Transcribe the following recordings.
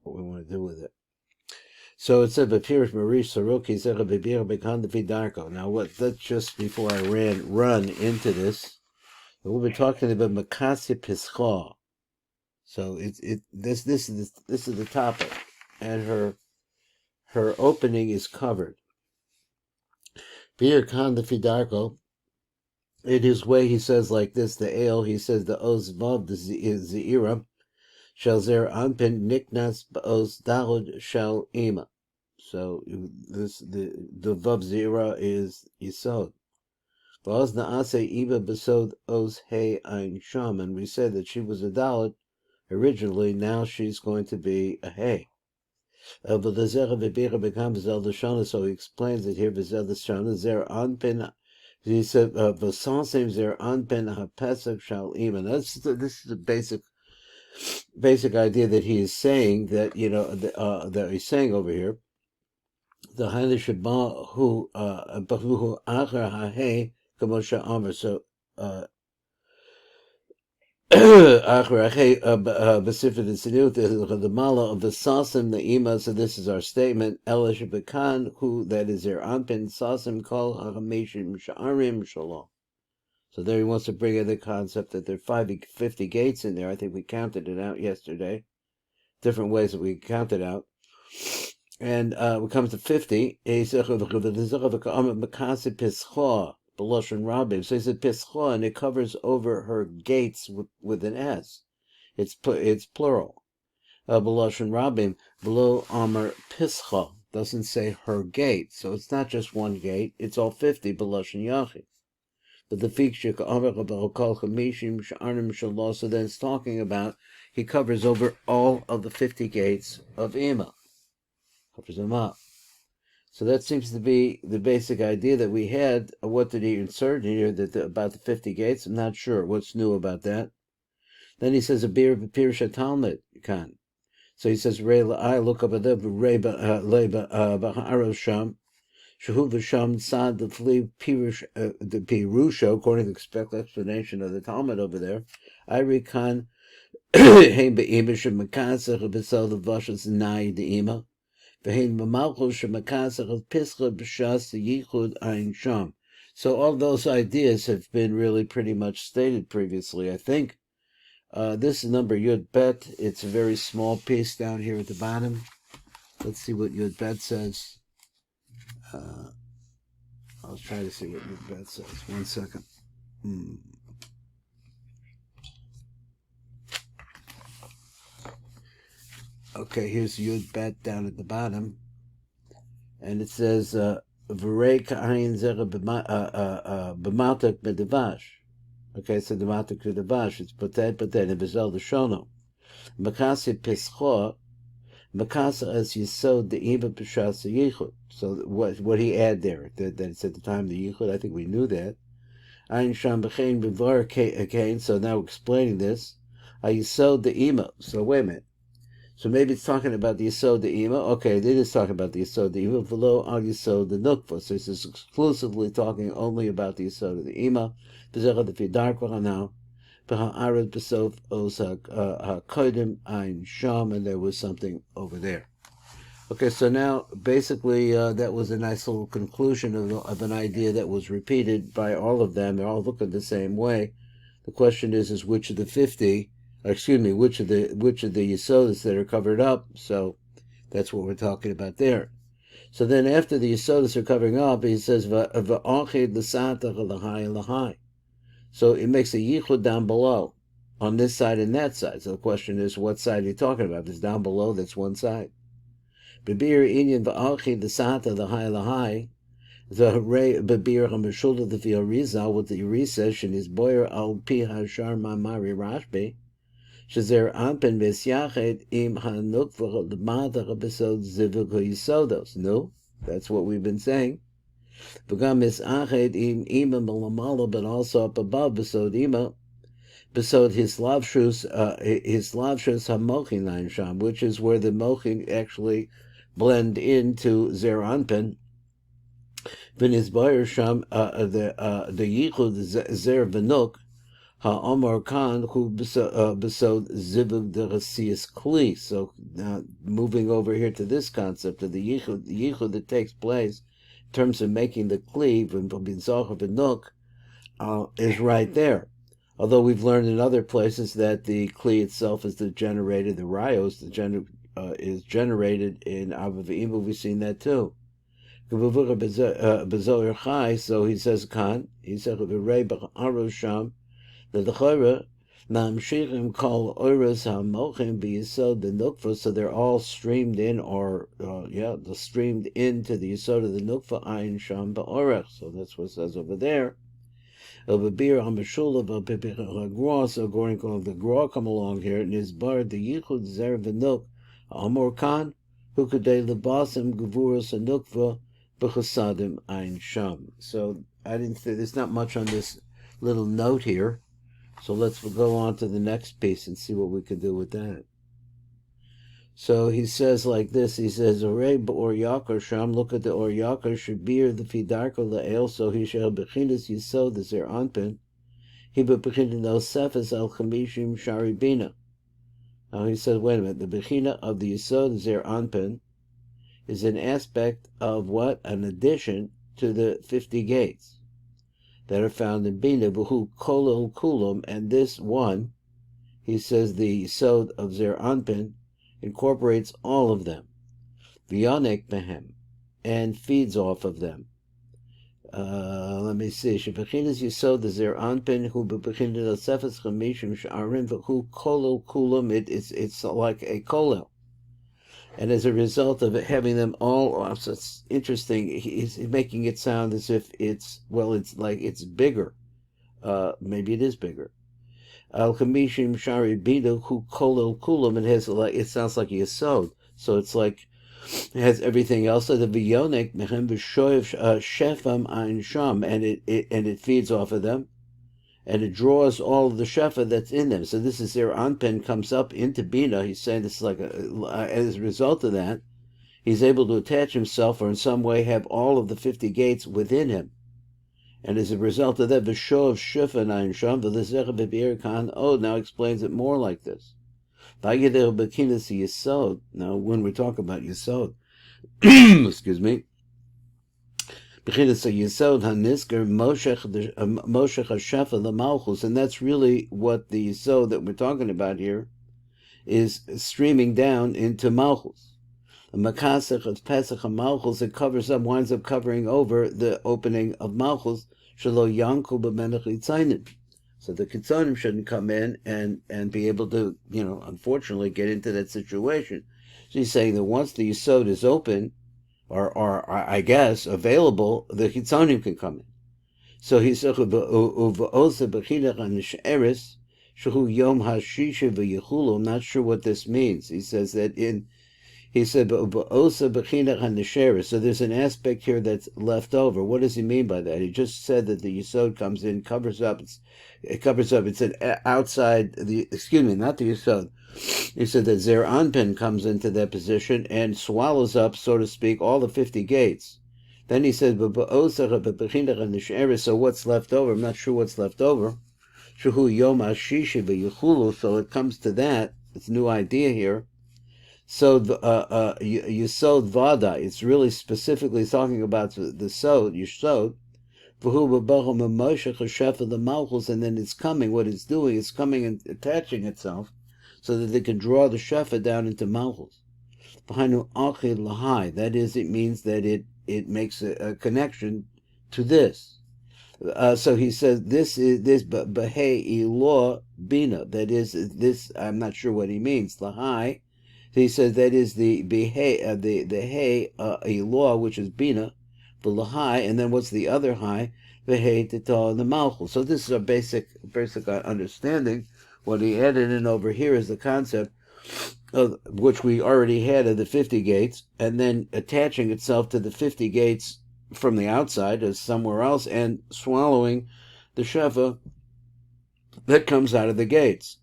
what we want to do with it. So it said, "B'pirish Marish Saroki Zera B'bir B'kan Vidarko." Now, that's just before I run into this. We'll be talking about Makasi Pischa. So this is the topic, and her opening is covered. Bir Kan Fidarko. In his way, he says like this: the ale, he says the oz vav the zeira shall zer anpin niknas oz dalud shall ima. So the vav zeira is yisod. V'oz naase iba besod oz hey ein sham, and we said that she was a dalud originally. Now she's going to be a hey. But the zera v'bira becomes zel shana. So he explains it here. V'zel shana zer anpin. He said, "V'sansim zer anpen hapesach shal iman." This is the basic idea that he is saying, that that he's saying over here. The Haile Sheba who Baruhu Acher Hahe Kamosha Amr. So Acher Hahe Basifra the Sinut the Mala of the Sasim the Ima. So this is our statement. Elish Bekan who that is their Anpen Sasim Kol Harameshim Sha'arim Shalom. So there he wants to bring in the concept that there are 50 gates in there. I think we counted it out yesterday. Different ways that we counted out. And we come to 50. So he said Pischa, and it covers over her gates with an S. It's plural. B'lashon Rabim, below Amar Pischa. Doesn't say her gate. So it's not just one gate. It's all 50, B'lashon Yachid. But the feature, so then it's talking about, he covers over all of the 50 gates of Ima. Covers them up. So that seems to be the basic idea that we had. What did he insert here about the 50 gates? I'm not sure what's new about that. Then he says, a beer Pirsha Talmud kan. So he says, I look up at the Baharo Sham. Shahu v'sham sad the flee the pirusha, according to the explanation of the Talmud over there. I reckon hein be'imish makasach b'sel the vashas nai de'ima v'hein b'malchus shemakasach pischa b'shas yichud ein sham. So all those ideas have been really pretty much stated previously, I think. This is number Yud Bet. It's a very small piece down here at the bottom. Let's see what Yud Bet says. I'll try to see what Yud Bet says. 1 second. Okay, here's Yud Bet down at the bottom. And it says, V'rei ka'ayin zera b'matak b'devash. Okay, so the matak b'devash, it's potet, and b'zel d'shono. Makasi pischo, Makasa as Yisod the Iba Pishas Yichud. So what he add there, that it's at the time of the Yichud, I think we knew that. Ein Sham B'chein B'var Kain, so now explaining this. Yisod the Ima. So wait a minute. So maybe it's talking about the Yisod the Ima. Okay, it is talking about the Yisod the Ima. Below Al Yisod the Nukva. So this is exclusively talking only about the Yisod of the Ima. B'zechad the Fidar now. And there was something over there. Okay, so now basically that was a nice little conclusion of an idea that was repeated by all of them. They're all looking the same way. The question is which of the 50, which of the Yesodis that are covered up. So that's what we're talking about there. So then after the Yesodis are covering up, he says V'achid l'satach l'hai. So it makes a yichud down below, on this side and that side. So the question is, what side are you talking about? If it's down below, that's one side. Bebir inyan v'alchi the sata the high lahai, the hooray bebir hamashulda the v'arizal with the Urisesh and his boyer al pi hashar mamari rashbi, shazer ampen v'esyachet im hanuk v'chadmata chabesod zivuk yisodos. No, that's what we've been saying. But also up above besod ima, besod his lavshus hamochin sham, which is where the mochin actually blend into zer anpen. V'nizbayer sham the yichud zer v'nuk Ha'omar Khan who besod zivug de rasias kli. So now moving over here to this concept of the yichud that takes place in terms of making the kli bin Zohar v'nuk is right there. Although we've learned in other places that the kli itself is generated, the rayos is generated in Abba V'Ima. We've seen that too. So he says Khan, he says Sham, the Chora Mamshichim call Oros HaMochim B'Yisod the Nukva, so they're all streamed in, or they're streamed into the Yisod of the Nukva Ayin Sham Ba'orech. So that's what it says over there. So according to the Gra come along here, and is bar the Yichud Zer V'Nuk Amor Khan Hukadei Lebasim Gevurus Anukva B'Chasadim Ayin Sham. So I didn't say there's not much on this little note here. So let's go on to the next piece and see what we can do with that. So he says like this, he says, Orei b'or yakar sham, look at the or yakar, shabir the fidarko la'el, so he shall bechinas yisod, the zer anpin, he bechinas no sefes al chamishim shari bina. Now he says, wait a minute, the bechina of the yisod, zer anpin, is an aspect of what? An addition to the 50 gates that are found in Bina, Buhu Kolol Kulum, and this one, he says the Yisod of Zer Anpin incorporates all of them, V'yonek Behem, and feeds off of them. Let me see, Shebechinas Yisod the Zer Anpin, Hu Bebechinas Sefes Chamishim Sh'arim, V'hu Kolol Kulum, it's like a kolel. And as a result of it having them all off, so it's interesting, he's making it sound as if it's like it's bigger. Maybe it is bigger. Al Kamishim Shari Bidu Hu Kolel Kulam, it sounds like a yesod. So it's like it has everything else. So the V'yonek Mehem V'shoyev Shefam Ayin Sham, and it feeds off of them. And it draws all of the shefa that's in them. So this is their anpen comes up into Bina. He's saying this is like as a result of that, he's able to attach himself or in some way have all of the 50 gates within him. And as a result of that, the show of shefa and ayin sham, now explains it more like this. Now when we talk about Yisod, excuse me, Yisod HaNisker Moshech HaShefa the Malchus, and that's really what the Yisod that we're talking about here is streaming down into Malchus. The Makasech of Pesach HaMalchus, it winds up covering over the opening of Malchus, Shelo Yanku B'Menach Yitzaynim. So the Kitzonim shouldn't come in and be able to, unfortunately get into that situation. So he's saying that once the Yisod is open, or I guess available, the Chitzonim can come in. So he said, "Uvaosa b'chidach hanisheres shehu yom hashisha v'yechulu." I'm not sure what this means. He says that he said, "Uvaosa b'chidach hanisheres." So there's an aspect here that's left over. What does he mean by that? He just said that the Yisod comes in, covers up. It's an outside. Not the Yisod. He said that Zer Anpin comes into that position and swallows up, so to speak, all the 50 gates. Then he said, so what's left over? I'm not sure what's left over. So it comes to that. It's a new idea here. So Yisod Vada, it's really specifically talking about the Sod, Yisod. And then it's coming, what it's doing, it's coming and attaching itself, so that they can draw the shefa down into Malchus. That is, it means that it makes a connection to this. So he says this Behei Elul Bina. That is this. I'm not sure what he means. Lahai. He says that is the Behei the Hey Elul, which is Bina, the Lahai, and then what's the other high? Behei Tita and the Malchus. So this is a basic understanding. What he added in over here is the concept of which we already had of the 50 gates, and then attaching itself to the 50 gates from the outside as somewhere else, and swallowing the shefa that comes out of the gates.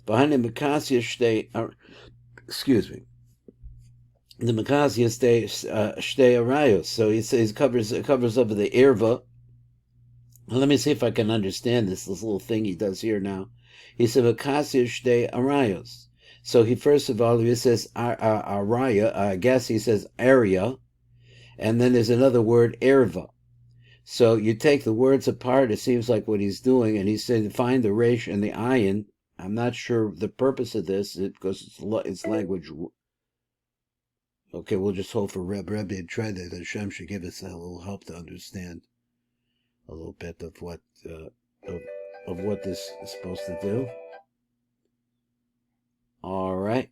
Behind the Makasia stay, the Makasia stay arayos. So he says covers over the irva, Well, let me see if I can understand this little thing he does here now. He said, "Makasir de arayos." So he first of all he says araya. I guess he says area, and then there's another word erva. So you take the words apart. It seems like what he's doing, and he said find the resh and the ayin. I'm not sure the purpose of this because it's language. Okay, we'll just hope for Rebbe and try that Hashem should give us a little help to understand a little bit of what of what this is supposed to do. All right.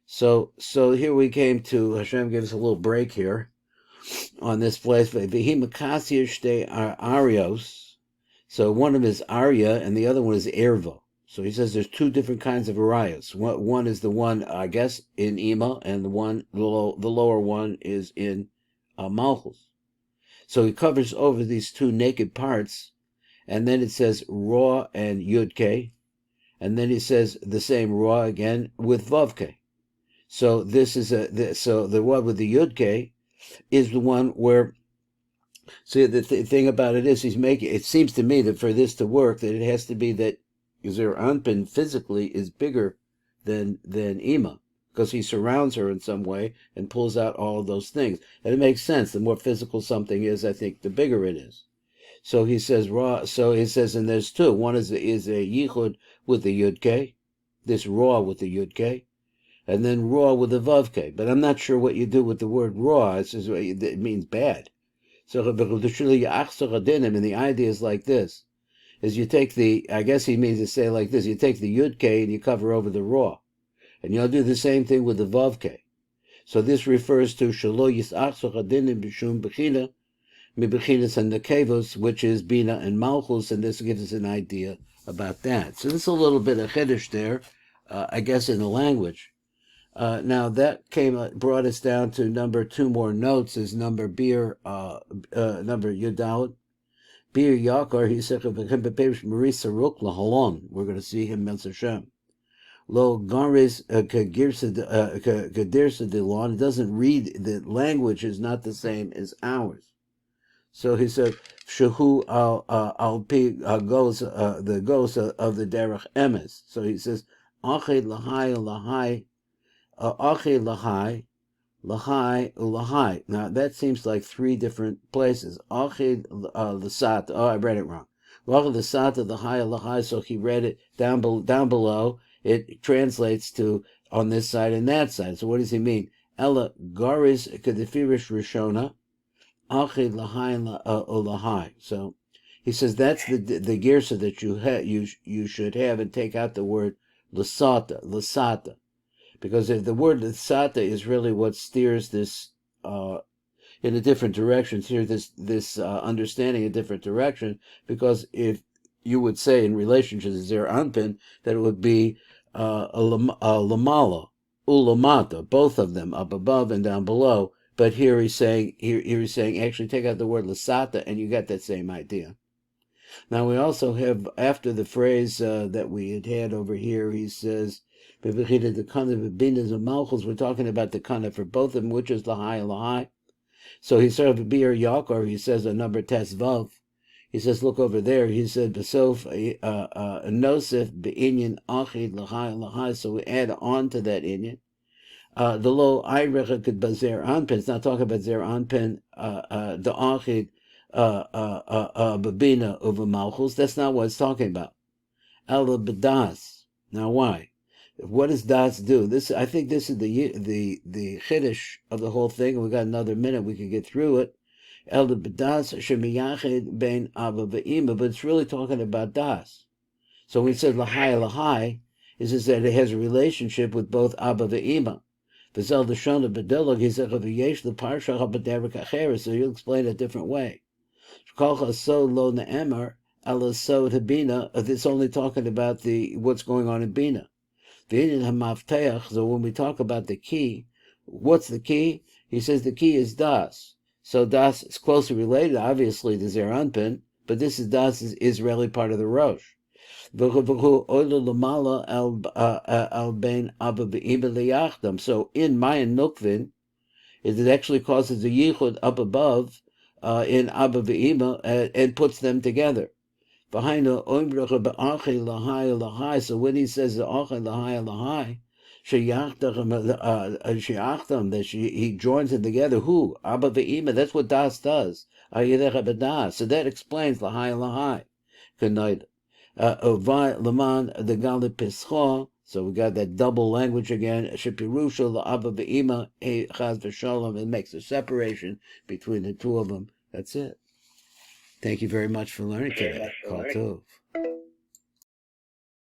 So here we came to Hashem gives us a little break here on this place. Arios. So one of them is Arya and the other one is Erva. So he says there's two different kinds of Arios. One is the one, I guess, in Ima, and the lower one is in Malchus. So he covers over these two naked parts, and then it says Ra and Yudke, and then he says the same Ra again with Vavke. So this is so the one with the Yudke is the one where. See, the thing about it is he's making. It seems to me that for this to work, that it has to be that Zer Anpin physically is bigger than Ima, because he surrounds her in some way and pulls out all of those things. And it makes sense. The more physical something is, I think, the bigger it is. So he says Ra. So he says, and there's two. One is a Yichud with the Yudke, this Ra with the Yudke, and then Ra with the Vavke. But I'm not sure what you do with the word Ra. It means bad. So and the idea is like this: is you take the, I guess he means to say like this: you take the Yudke and you cover over the Ra, and you'll do the same thing with the Vavke. So this refers to Shalo Yisachsach Adinim B'Shum Bechina Mibechinas and Nekevos, which is Bina and Malchus, and this gives us an idea about that. So there's a little bit of Chiddush there, I guess, in the language. Now that brought us down to number two more notes is number number Yudal. Bir Yakar, he said, Marisa Ruk Lahalon. We're going to see him, Mel Hashem. Lo Garis Kadirsa Delon. It doesn't read, the language is not the same as ours. So he said, Shahu al pi goes the ghost of the Derech Emes. So he says, Ache Lahai Lahai. Ache Lahai, Lahai, Ulahai. Now that seems like three different places. Ache Lasat. Oh, I read it wrong. Lache Lasat, Lahai, Lahai. So he read it down below. It translates to on this side and that side. So what does he mean? Ella Garis Kadifirish Rishona. Ache Lahai, Ulahai. So he says that's the girsa that you should have, and take out the word Lasata. Because if the word Sata is really what steers this in a different direction, steers this understanding in a different direction, because if you would say in relation to Zer Anpin that it would be Lamala, Ulamata, both of them up above and down below. But here he's saying actually take out the word Lasata and you got that same idea. Now we also have, after the phrase that we had over here, he says, the kind of binas of malchus, we're talking about the kind of for both of them, which is lahai. So he started with Bir Yakar, he says a number tesvav. He says, look over there. He said, Besof nosif be'inyan achid lahai. So we add on to that inyan. The lo ayrecha could bazer anpen. It's not talking about zer anpen. The achid babina over malchus. That's not what it's talking about. Ela bedas. Now why? What does das do? I think this is the chiddush of the whole thing. And we got another minute. We can get through it. El bedas shemiyached bein abba ve'ima, but it's really talking about das. So when he says lahai, it says that it has a relationship with both abba ve'ima. V'zel deshona bedelog he said v'yesh leparsha habaderek acheres. So you'll explain it a different way. Kol chasod lo ne'emar ala sod habina. It's only talking about what's going on in bina. So when we talk about the key, what's the key? He says the key is das. So das is closely related, obviously, to Zer Anpin, but this is das is really part of the Rosh. So in Mayan Nukvin, it actually causes a yichud up above in Abba Ve'ima and puts them together. So when he says the Achai Lahai Lahai, that he joins them together. Who? Abba Ve'ima. That's what Das does. So that explains Lahai Lahai. Laman the Gali Pischa. So we got that double language again. Shepirusha La'abba Ve'ima Chaz V'Shalom. It makes a separation between the two of them. That's it. Thank you very much for learning today. Kol Tov.